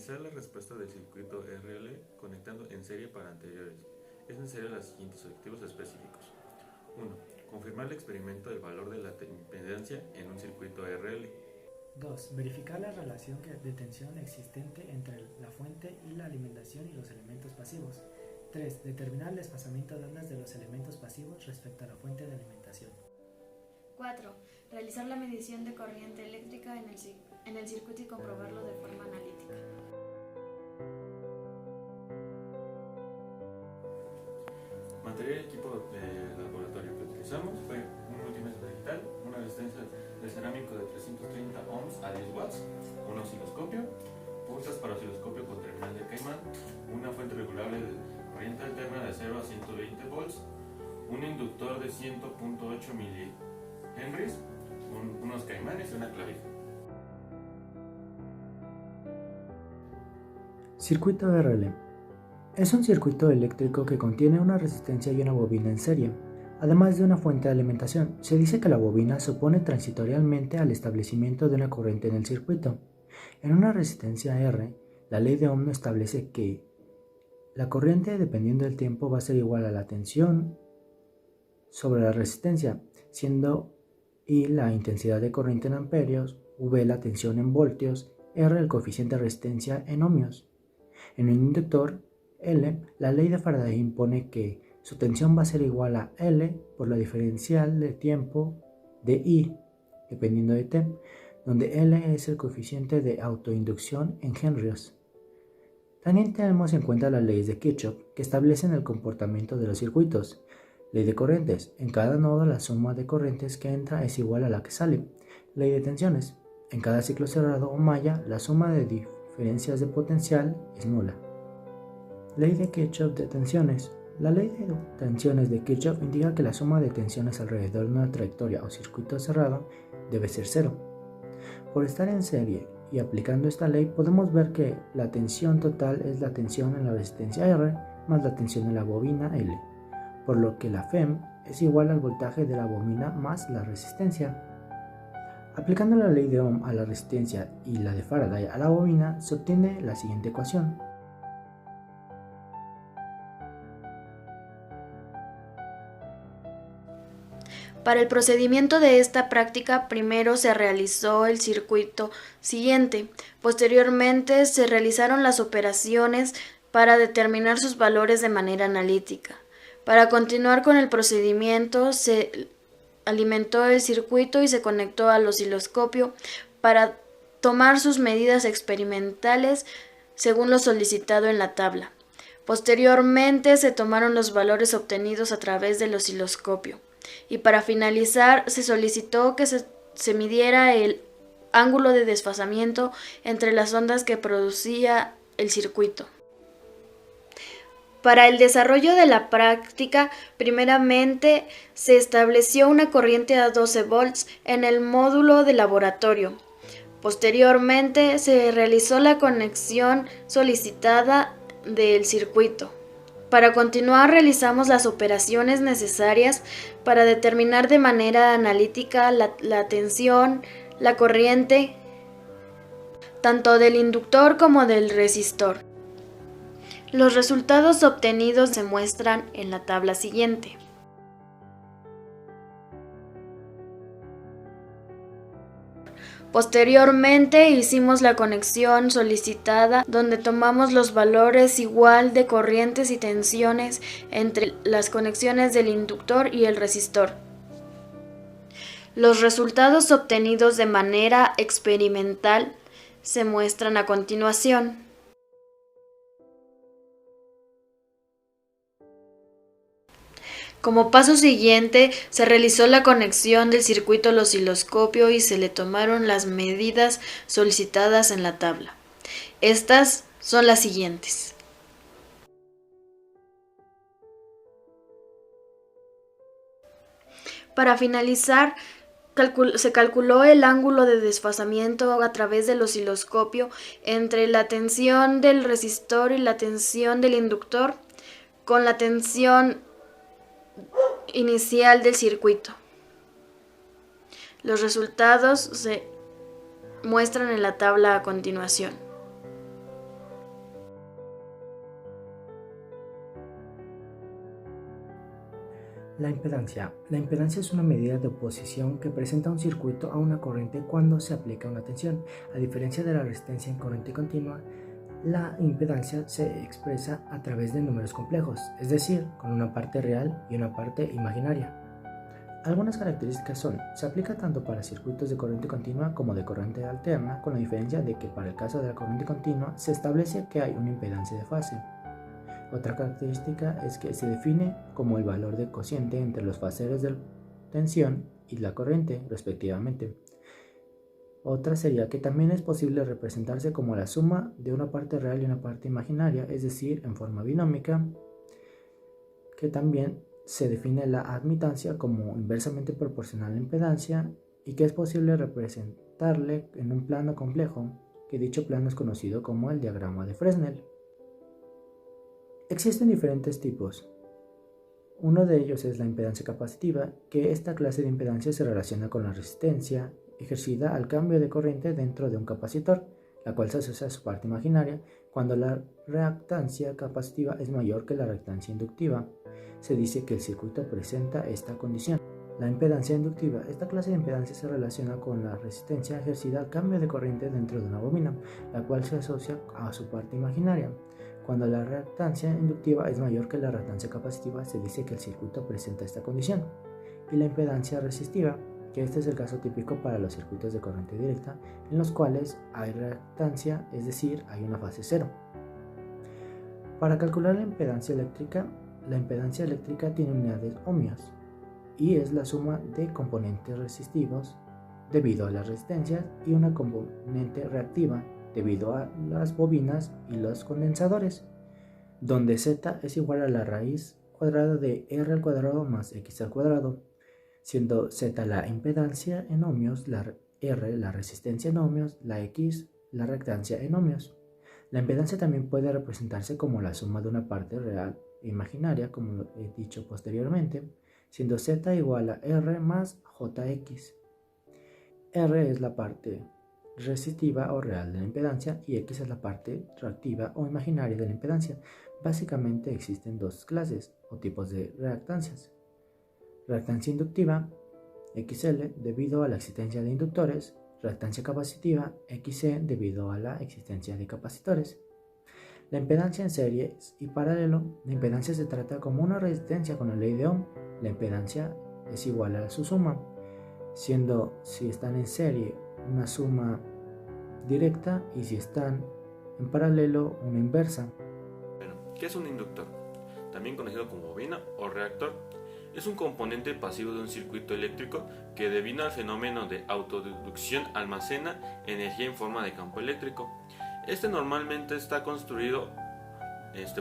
analizar la respuesta del circuito RL conectando en serie para anteriores, es necesario los siguientes objetivos específicos. 1. Confirmar el experimento del valor de la impedancia en un circuito RL. 2. Verificar la relación de tensión existente entre la fuente y la alimentación y los elementos pasivos. 3. Determinar el desfasamiento de ondas de los elementos pasivos respecto a la fuente de alimentación. 4. Realizar la medición de corriente eléctrica en el circuito y comprobarlo de forma analítica. Material y equipo de laboratorio que utilizamos fue un multímetro digital, una resistencia de cerámico de 330 ohms a 10 watts, un osciloscopio, puntas para osciloscopio con terminal de Caimán, una fuente regulable de corriente alterna de 0 a 120 volts, un inductor de 100.8 milihenries, unos caimanes y una clavija. Circuito RL. Es un circuito eléctrico que contiene una resistencia y una bobina en serie, además de una fuente de alimentación. Se dice que la bobina se opone transitorialmente al establecimiento de una corriente en el circuito. En una resistencia R, la ley de Ohm establece que la corriente, dependiendo del tiempo, va a ser igual a la tensión sobre la resistencia, siendo I la intensidad de corriente en amperios, V la tensión en voltios, R el coeficiente de resistencia en ohmios. En el inductor L, la ley de Faraday impone que su tensión va a ser igual a L por la diferencial de tiempo de I, dependiendo de T, donde L es el coeficiente de autoinducción en henrios. También tenemos en cuenta las leyes de Kirchhoff, que establecen el comportamiento de los circuitos. Ley de corrientes. En cada nodo la suma de corrientes que entra es igual a la que sale. Ley de tensiones. En cada ciclo cerrado o malla, la suma de diferencias de potencial es nula. Ley de Kirchhoff de tensiones. La ley de tensiones de Kirchhoff indica que la suma de tensiones alrededor de una trayectoria o circuito cerrado debe ser cero. Por estar en serie y aplicando esta ley, podemos ver que la tensión total es la tensión en la resistencia R más la tensión en la bobina L, por lo que la FEM es igual al voltaje de la bobina más la resistencia. Aplicando la ley de Ohm a la resistencia y la de Faraday a la bobina, se obtiene la siguiente ecuación. Para el procedimiento de esta práctica, primero se realizó el circuito siguiente. Posteriormente se realizaron las operaciones para determinar sus valores de manera analítica. Para continuar con el procedimiento, se alimentó el circuito y se conectó al osciloscopio para tomar sus medidas experimentales según lo solicitado en la tabla. Posteriormente, se tomaron los valores obtenidos a través del osciloscopio. Y para finalizar, se solicitó que se midiera el ángulo de desfasamiento entre las ondas que producía el circuito. Para el desarrollo de la práctica, primeramente se estableció una corriente a 12 volts en el módulo de laboratorio. Posteriormente, se realizó la conexión solicitada del circuito. Para continuar, realizamos las operaciones necesarias para determinar de manera analítica la tensión, la corriente, tanto del inductor como del resistor. Los resultados obtenidos se muestran en la tabla siguiente. Posteriormente hicimos la conexión solicitada, donde tomamos los valores igual de corrientes y tensiones entre las conexiones del inductor y el resistor. Los resultados obtenidos de manera experimental se muestran a continuación. Como paso siguiente, se realizó la conexión del circuito al osciloscopio y se le tomaron las medidas solicitadas en la tabla. Estas son las siguientes. Para finalizar, se calculó el ángulo de desfasamiento a través del osciloscopio entre la tensión del resistor y la tensión del inductor con la tensión inicial del circuito. Los resultados se muestran en la tabla a continuación. La impedancia. La impedancia es una medida de oposición que presenta un circuito a una corriente cuando se aplica una tensión. A diferencia de la resistencia en corriente continua, la impedancia se expresa a través de números complejos, es decir, con una parte real y una parte imaginaria. Algunas características son: se aplica tanto para circuitos de corriente continua como de corriente alterna, con la diferencia de que para el caso de la corriente continua se establece que hay una impedancia de fase. Otra característica es que se define como el valor de cociente entre los faseres de tensión y la corriente, respectivamente. Otra sería que también es posible representarse como la suma de una parte real y una parte imaginaria, es decir, en forma binómica, que también se define la admitancia como inversamente proporcional a la impedancia y que es posible representarle en un plano complejo, que dicho plano es conocido como el diagrama de Fresnel. Existen diferentes tipos. Uno de ellos es la impedancia capacitiva, que esta clase de impedancia se relaciona con la resistencia ejercida al cambio de corriente dentro de un capacitor, la cual se asocia a su parte imaginaria cuando la reactancia capacitiva es mayor que la reactancia inductiva. Se dice que el circuito presenta esta condición. La impedancia inductiva. Esta clase de impedancia se relaciona con la resistencia ejercida al cambio de corriente dentro de una bobina, la cual se asocia a su parte imaginaria. Cuando la reactancia inductiva es mayor que la reactancia capacitiva, se dice que el circuito presenta esta condición. Y la impedancia resistiva, que este es el caso típico para los circuitos de corriente directa, en los cuales hay reactancia, es decir, hay una fase cero. Para calcular la impedancia eléctrica tiene unidades ohmios, y es la suma de componentes resistivos debido a las resistencias y una componente reactiva debido a las bobinas y los condensadores, donde z es igual a la raíz cuadrada de r al cuadrado más x al cuadrado, siendo z la impedancia en ohmios, la r la resistencia en ohmios, la x la reactancia en ohmios. La impedancia también puede representarse como la suma de una parte real e imaginaria, como lo he dicho posteriormente, siendo z igual a r más jx. R es la parte resistiva o real de la impedancia y x es la parte reactiva o imaginaria de la impedancia. Básicamente existen dos clases o tipos de reactancias: reactancia inductiva, XL, debido a la existencia de inductores; reactancia capacitiva, XC, debido a la existencia de capacitores. La impedancia en series y paralelo. La impedancia se trata como una resistencia con la ley de Ohm. La impedancia es igual a su suma, siendo, si están en serie, una suma directa y si están en paralelo, una inversa. Bueno, ¿qué es un inductor? También conocido como bobina o reactor. Es un componente pasivo de un circuito eléctrico que, debido al fenómeno de autoinducción, almacena energía en forma de campo eléctrico. Este normalmente está construido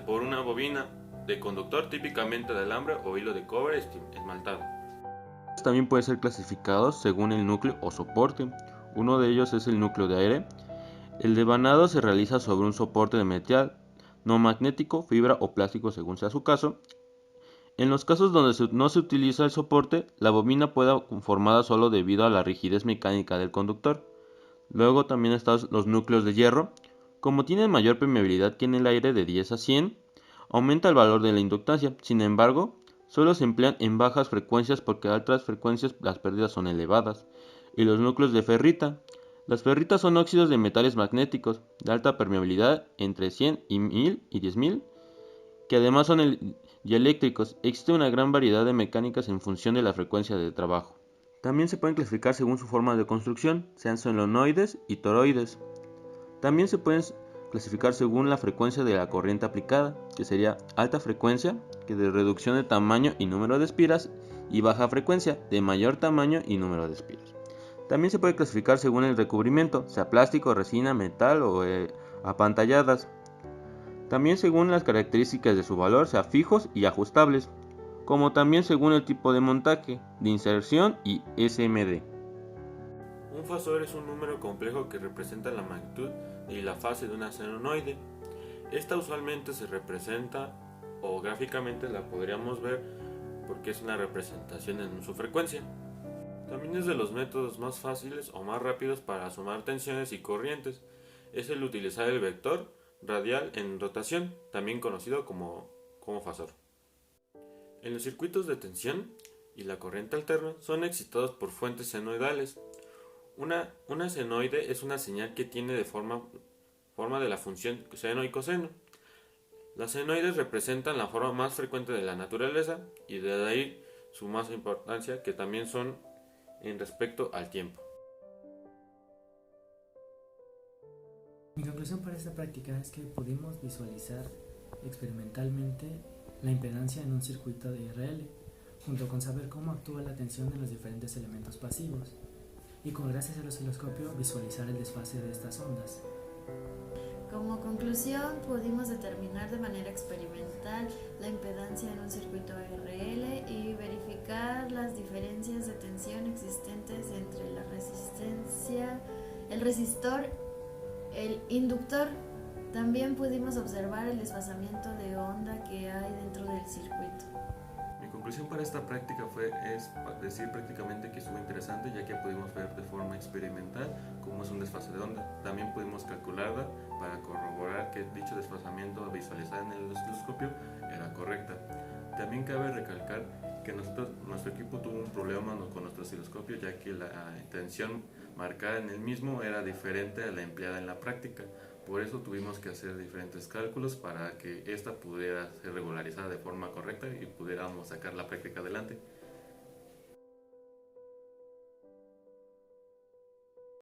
por una bobina de conductor, típicamente de alambre o hilo de cobre esmaltado. También pueden ser clasificados según el núcleo o soporte. Uno de ellos es el núcleo de aire. El devanado se realiza sobre un soporte de metal no magnético, fibra o plástico según sea su caso. En los casos donde no se utiliza el soporte, la bobina puede conformada solo debido a la rigidez mecánica del conductor. Luego también están los núcleos de hierro. Como tienen mayor permeabilidad que en el aire, de 10 a 100, aumenta el valor de la inductancia. Sin embargo, solo se emplean en bajas frecuencias porque a altas frecuencias las pérdidas son elevadas. Y los núcleos de ferrita. Las ferritas son óxidos de metales magnéticos de alta permeabilidad, entre 100 y 1000 y 10000, que además son dieléctricos. Existe una gran variedad de mecánicas en función de la frecuencia de trabajo. También se pueden clasificar según su forma de construcción, sean solenoides y toroides. También se pueden clasificar según la frecuencia de la corriente aplicada, que sería alta frecuencia, que de reducción de tamaño y número de espiras, y baja frecuencia, de mayor tamaño y número de espiras. También se puede clasificar según el recubrimiento, sea plástico, resina, metal o apantalladas. También según las características de su valor, sea fijos y ajustables, como también según el tipo de montaje, de inserción y SMD. Un fasor es un número complejo que representa la magnitud y la fase de una solenoide. Esta usualmente se representa, o gráficamente la podríamos ver, porque es una representación en su frecuencia. También es de los métodos más fáciles o más rápidos para sumar tensiones y corrientes. Es el utilizar el vector radial en rotación, también conocido como fasor. En los circuitos de tensión y la corriente alterna son excitados por fuentes senoidales. Una senoide es una señal que tiene de forma de la función seno y coseno. Las senoides representan la forma más frecuente de la naturaleza y de ahí su más importancia, que también son en respecto al tiempo. Mi conclusión para esta práctica es que pudimos visualizar experimentalmente la impedancia en un circuito de IRL, junto con saber cómo actúa la tensión en los diferentes elementos pasivos, y con gracias al osciloscopio visualizar el desfase de estas ondas. Como conclusión, pudimos determinar de manera experimental la impedancia en un circuito IRL y verificar las diferencias de tensión existentes entre la resistencia, el resistor, el inductor. También pudimos observar el desfasamiento de onda que hay dentro del circuito. Mi conclusión para esta práctica es decir prácticamente que estuvo interesante, ya que pudimos ver de forma experimental cómo es un desfase de onda. También pudimos calcularla para corroborar que dicho desfasamiento visualizado en el osciloscopio era correcta. También cabe recalcar que nuestro equipo tuvo un problema con nuestro osciloscopio, ya que la tensión marcada en el mismo era diferente a la empleada en la práctica. Por eso tuvimos que hacer diferentes cálculos para que esta pudiera ser regularizada de forma correcta y pudiéramos sacar la práctica adelante.